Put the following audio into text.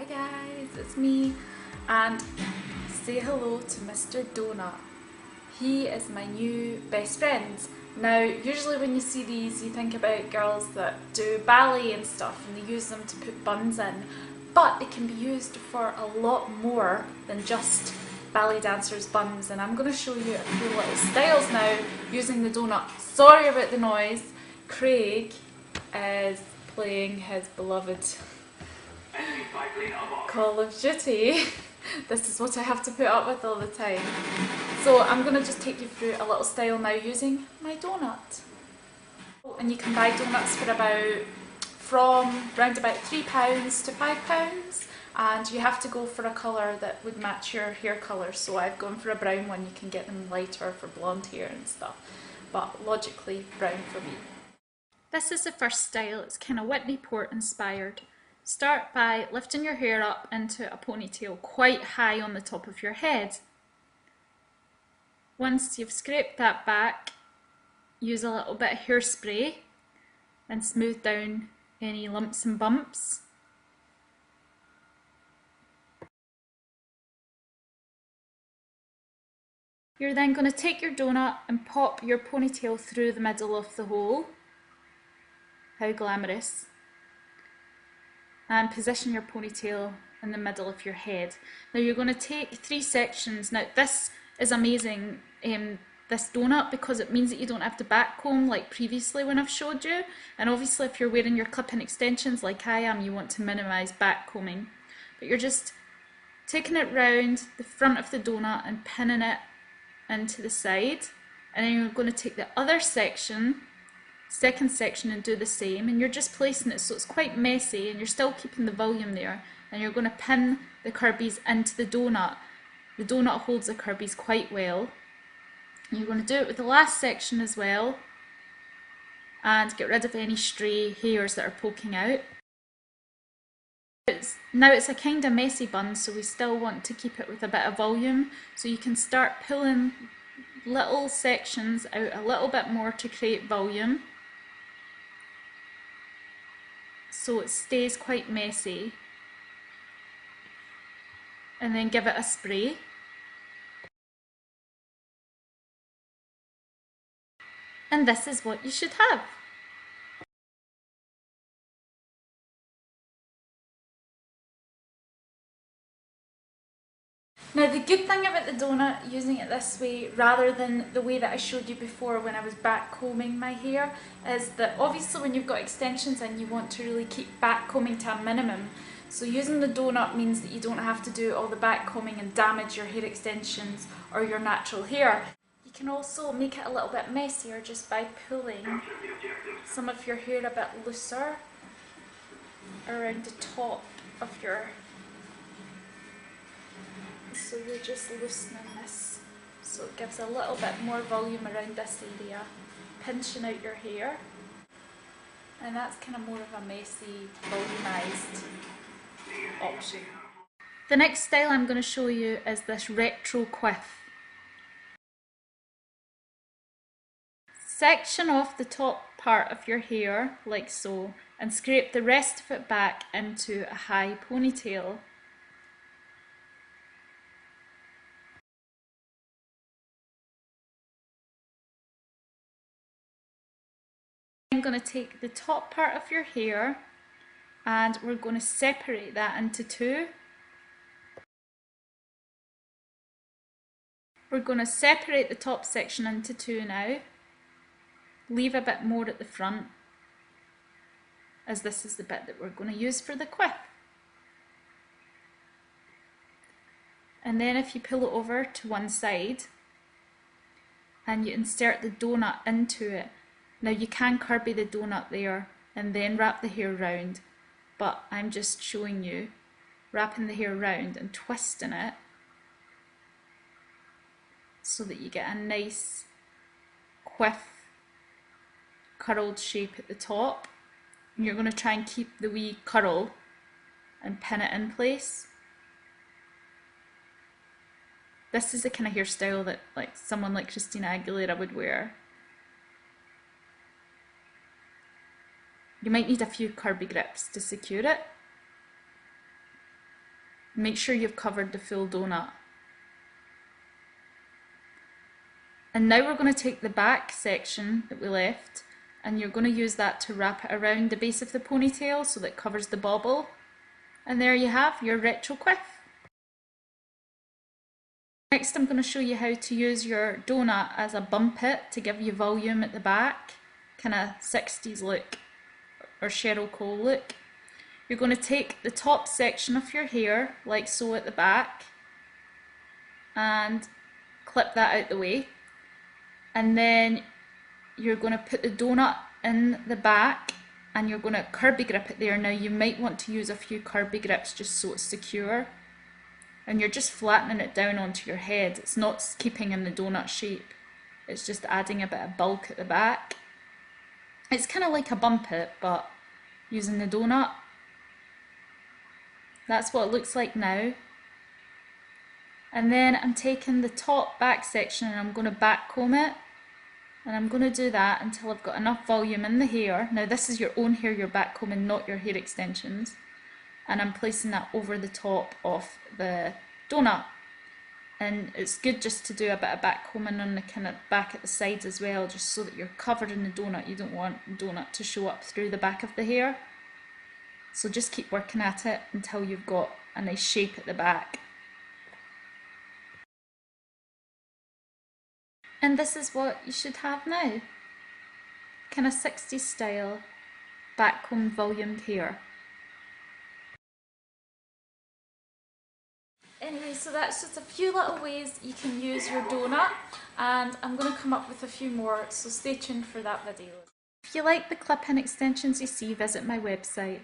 Hi guys, it's me, and say hello to Mr. Doughnut. He is my new best friend. Now, usually when you see these, you think about girls that do ballet and stuff and they use them to put buns in, but it can be used for a lot more than just ballet dancers' buns, and I'm going to show you a few little styles now using the Doughnut. Sorry about the noise. Craig is playing his beloved Call of Duty. This is what I have to put up with all the time. So I'm going to just take you through a little style now using my Doughnut. And you can buy doughnuts for from around about £3 to £5, and you have to go for a colour that would match your hair colour. So I've gone for a brown one. You can get them lighter for blonde hair and stuff, but logically brown for me. This is the first style. It's kind of Whitney Port inspired. Start by lifting your hair up into a ponytail quite high on the top of your head. Once you've scraped that back, use a little bit of hairspray and smooth down any lumps and bumps. You're then going to take your Doughnut and pop your ponytail through the middle of the hole. How glamorous. And position your ponytail in the middle of your head. Now you're going to take 3 sections. Now this is amazing, this Doughnut, because it means that you don't have to back comb like previously when I've showed you. And obviously if you're wearing your clip-in extensions like I am, you want to minimise back combing. But you're just taking it round the front of the Doughnut and pinning it into the side. And then you're going to take the other section, second section, and do the same, and you're just placing it so it's quite messy and you're still keeping the volume there, and you're going to pin the Kirby's into the Doughnut. The Doughnut holds the Kirby's quite well. And you're going to do it with the last section as well and get rid of any stray hairs that are poking out. Now it's a kind of messy bun, so we still want to keep it with a bit of volume, so you can start pulling little sections out a little bit more to create volume, so it stays quite messy, and then give it a spray. And this is what you should have. Now the good thing about the Doughnut, using it this way rather than the way that I showed you before when I was back combing my hair, is that obviously when you've got extensions in, you want to really keep back combing to a minimum. So using the Doughnut means that you don't have to do all the back combing and damage your hair extensions or your natural hair. You can also make it a little bit messier just by pulling some of your hair a bit looser around the top of your... So you're just loosening this, so it gives a little bit more volume around this area, pinching out your hair, and that's kind of more of a messy, volumized option. The next style I'm going to show you is this retro quiff. Section off the top part of your hair like so and scrape the rest of it back into a high ponytail. I'm going to take the top part of your hair and we're going to separate that into 2. We're going to separate the top section into 2 now. Leave a bit more at the front, as this is the bit that we're going to use for the quiff. And then if you pull it over to one side and you insert the Doughnut into it, now you can Kirby the Doughnut there and then wrap the hair round, but I'm just showing you wrapping the hair round and twisting it so that you get a nice quiff curled shape at the top. And you're going to try and keep the wee curl and pin it in place. This is the kind of hairstyle that someone like Christina Aguilera would wear. You might need a few Kirby grips to secure it. Make sure you've covered the full donut. And now we're going to take the back section that we left and you're going to use that to wrap it around the base of the ponytail so that it covers the bobble. And there you have your retro quiff. Next I'm going to show you how to use your donut as a bump it to give you volume at the back, kind of 60s look or Cheryl Cole look. You're going to take the top section of your hair, like so at the back, and clip that out the way. And then you're going to put the donut in the back and you're going to curby grip it there. Now you might want to use a few curby grips just so it's secure. And you're just flattening it down onto your head. It's not keeping in the donut shape. It's just adding a bit of bulk at the back. It's kind of like a bump it, but using the donut. That's what it looks like now. And then I'm taking the top back section and I'm going to back comb it. And I'm going to do that until I've got enough volume in the hair. Now this is your own hair you're back combing, not your hair extensions. And I'm placing that over the top of the donut. And it's good just to do a bit of back combing on the kind of back at the sides as well, just so that you're covered in the donut. You don't want the donut to show up through the back of the hair. So just keep working at it until you've got a nice shape at the back. And this is what you should have now. Kind of 60s style, backcomb volumed hair. Anyway, so that's just a few little ways you can use your donut, and I'm going to come up with a few more, so stay tuned for that video. If you like the clip-in extensions you see, visit my website.